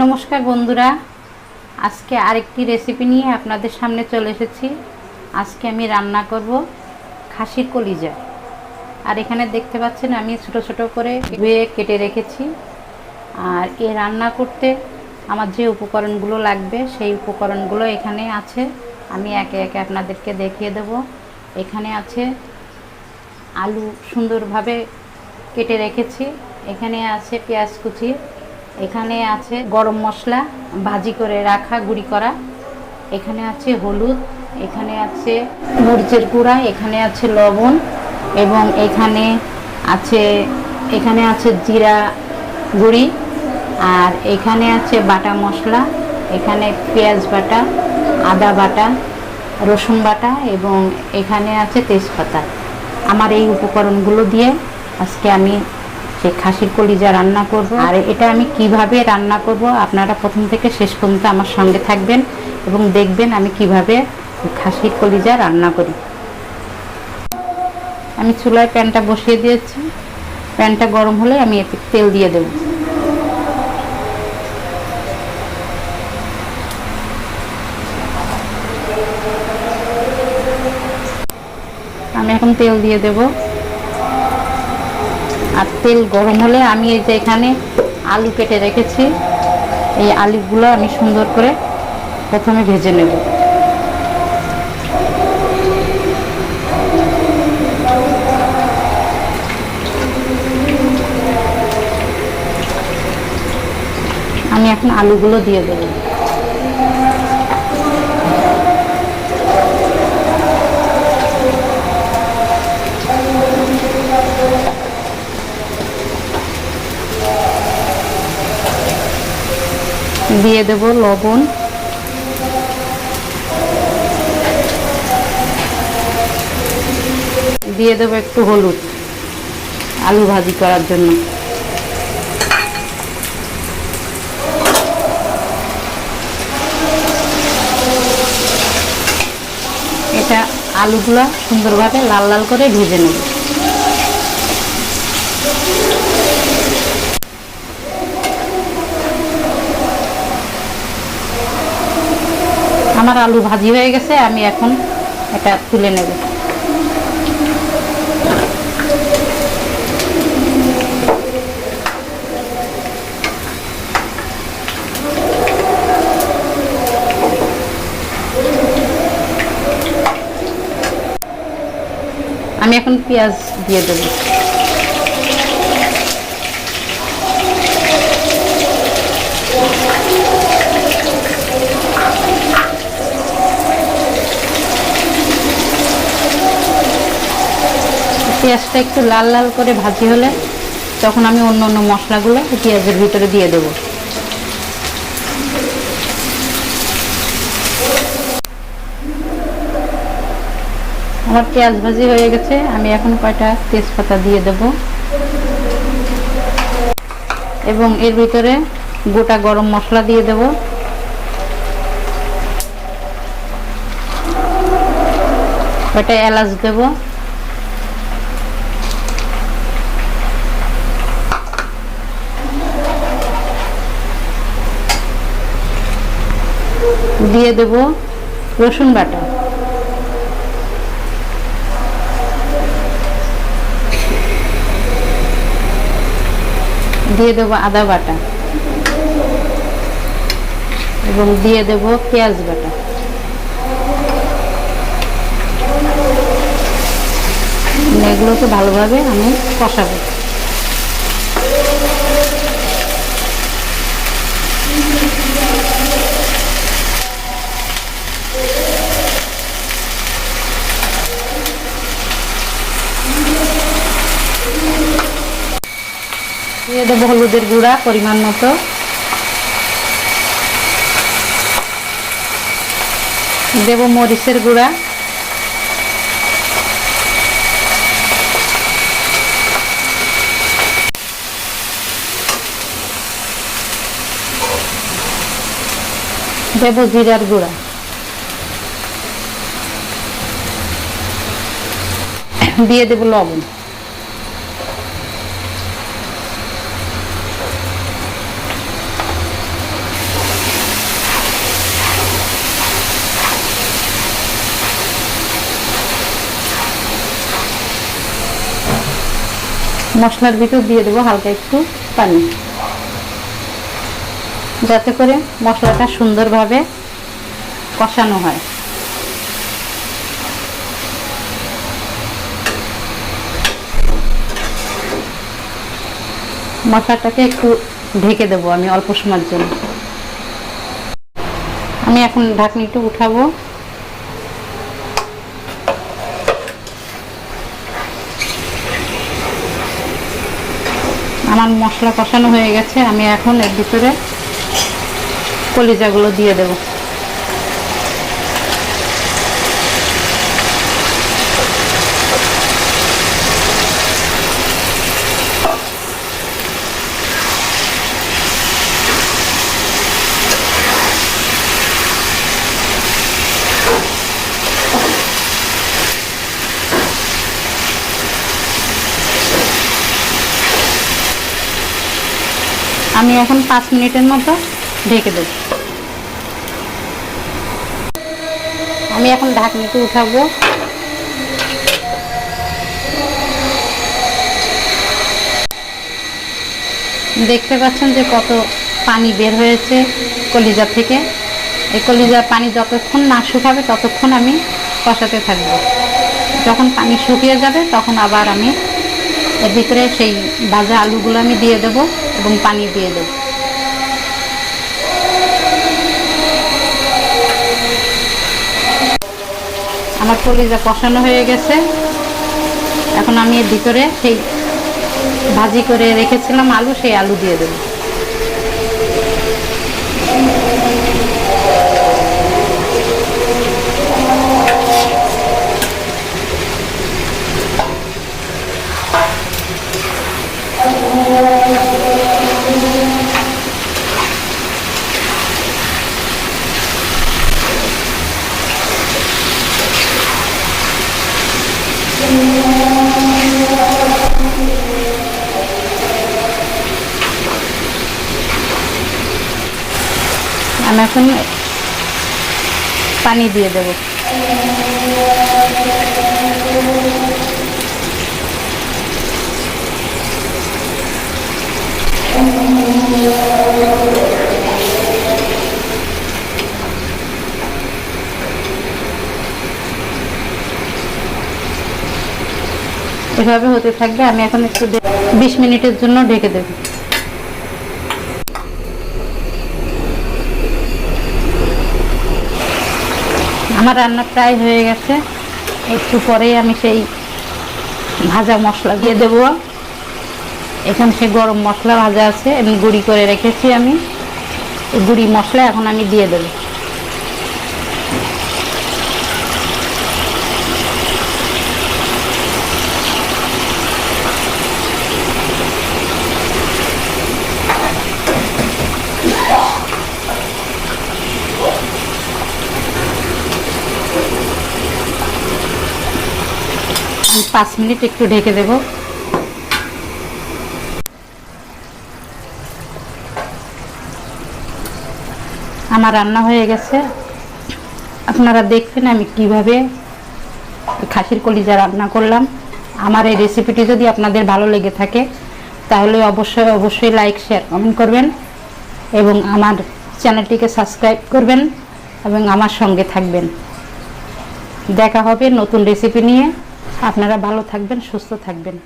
নমস্কার বন্ধুরা, আজকে আরেকটি রেসিপি নিয়ে আপনাদের সামনে চলে এসেছি। আজকে আমি রান্না করব খাসির কলিজা। আর এখানে দেখতে পাচ্ছেন আমি ছোট ছোট করে ধুয়ে কেটে রেখেছি। আর এই রান্না করতে আমার যে উপকরণগুলো লাগবে সেই উপকরণগুলো এখানে আছে। আমি একে একে আপনাদেরকে দেখিয়ে দেব। এখানে আছে আলু সুন্দরভাবে কেটে রেখেছি, এখানে আছে পেঁয়াজ কুচি, এখানে আছে গরম মশলা ভাজি করে রাখা গুঁড়ি করা, এখানে আছে হলুদ, এখানে আছে মরিচের গুঁড়া, এখানে আছে লবণ এবং এখানে আছে জিরা গুঁড়ি, আর এখানে আছে বাটা মশলা, এখানে পেঁয়াজ বাটা, আদা বাটা, রসুন বাটা এবং এখানে আছে তেজপাতা। আমার এই উপকরণগুলো দিয়ে আজকে আমি সেই খাসির কলিজা রান্না করব। আর এটা আমি কিভাবে রান্না করব আপনারা প্রথম থেকে শেষ পর্যন্ত আমার সঙ্গে থাকবেন এবং দেখবেন আমি কিভাবে খাসির কলিজা রান্না করি। আমি চুলায় প্যানটা বসিয়ে দিয়েছি। প্যানটা গরম হলে আমি এতে তেল দিয়ে দেব। আমি এখন তেল দিয়ে দেব। আর তেল গরম হলে আমি এই যে এখানে আলু কেটে রেখেছি, এই আলুগুলো আমি সুন্দর করে প্রথমে ভেজে নেব। আমি এখন আলুগুলো দিয়ে দেব। দিয়ে দেব লবণ, দিয়ে দেব একটু হলুদ আলু ভাজি করার জন্য। এটা আলুগুলো সুন্দরভাবে লাল লাল করে ভেজে নেব। আমার আলু ভাজি হয়ে গেছে, আমি এখন এটা তুলে নেব। আমি এখন পেঁয়াজ দিয়ে দেব। পেঁয়াজটা একটু লাল লাল করে ভাজি হলে তখন আমি অন্য অন্য মশলাগুলো পেঁয়াজের ভিতরে দিয়ে দেব। আমার পেঁয়াজ ভাজি হয়ে গেছে, আমি এখন কয়টা তেজপাতা দিয়ে দেব এবং এর ভিতরে গোটা গরম মশলা দিয়ে দেব। কয়টা এলাচ দেব, দিয়ে দেব রসুন বাটা, দিয়ে দেব আদা বাটা এবং দিয়ে দেব পেঁয়াজ বাটা। এগুলোকে ভালোভাবে আমি কষাবো। দিয়ে দেবো হলুদের গুঁড়া পরিমাণ মতো, দেব মরিচের গুঁড়া, দেব জিরার গুঁড়া, দিয়ে দেব লবণ। মশলার ভিতর দিয়ে দেবো হালকা একটু পানি, যাতে করে মশলাটা সুন্দরভাবে কষানো হয়। মশলাটাকে একটু ঢেকে দেবো আমি অল্প সময়ের জন্য। আমি এখন ঢাকনিটা উঠাবো। আমার মশলা কষানো হয়ে গেছে, আমি এখন এর ভিতরে কলিজাগুলো দিয়ে দেব। আমি এখন 5 মিনিটের মতো ঢেকে দেব। আমি এখন ঢাকনিতে উঠাবো। দেখতে পাচ্ছেন যে কত পানি বের হয়েছে কলিজা থেকে। এই কলিজার পানি যতক্ষণ না শুকাবে ততক্ষণ আমি কষাতে থাকবো। যখন পানি শুকিয়ে যাবে তখন আবার আমি এর ভিতরে সেই ভাজা আলুগুলো আমি দিয়ে দেব এবং পানি দিয়ে দেব। আমার কলিজা কষানো হয়ে গেছে। এখন আমি এর ভিতরে সেই ভাজি করে রেখেছিলাম আলু, সেই আলু দিয়ে দেব। আমি এখন পানি দিয়ে দেব। এভাবে হতে থাকবে। আমি এখন একটু 20 মিনিটের জন্য ঢেকে দেব। আমার রান্না প্রায় হয়ে গেছে। একটু পরেই আমি সেই ভাজা মশলা দিয়ে দেব। এখানে সে গরম মশলা ভাজা আছে, আমি গুঁড়ি করে রেখেছি। আমি এই গুঁড়ি মশলা এখন আমি দিয়ে দেব। আমি 5 মিনিট একটু ঢেকে দেব। আমার রান্না হয়ে গেছে। আপনারা দেখছেন আমি কিভাবে খাসির কলিজা রান্না করলাম। আমার এই রেসিপিটি যদি আপনাদের ভালো লেগে থাকে তাহলে অবশ্যই লাইক, শেয়ার, কমেন্ট করবেন এবং আমার চ্যানেলটিকে সাবস্ক্রাইব করবেন এবং আমার সঙ্গে থাকবেন। দেখা হবে নতুন রেসিপি নিয়ে। আপনারা ভালো থাকবেন, সুস্থ থাকবেন।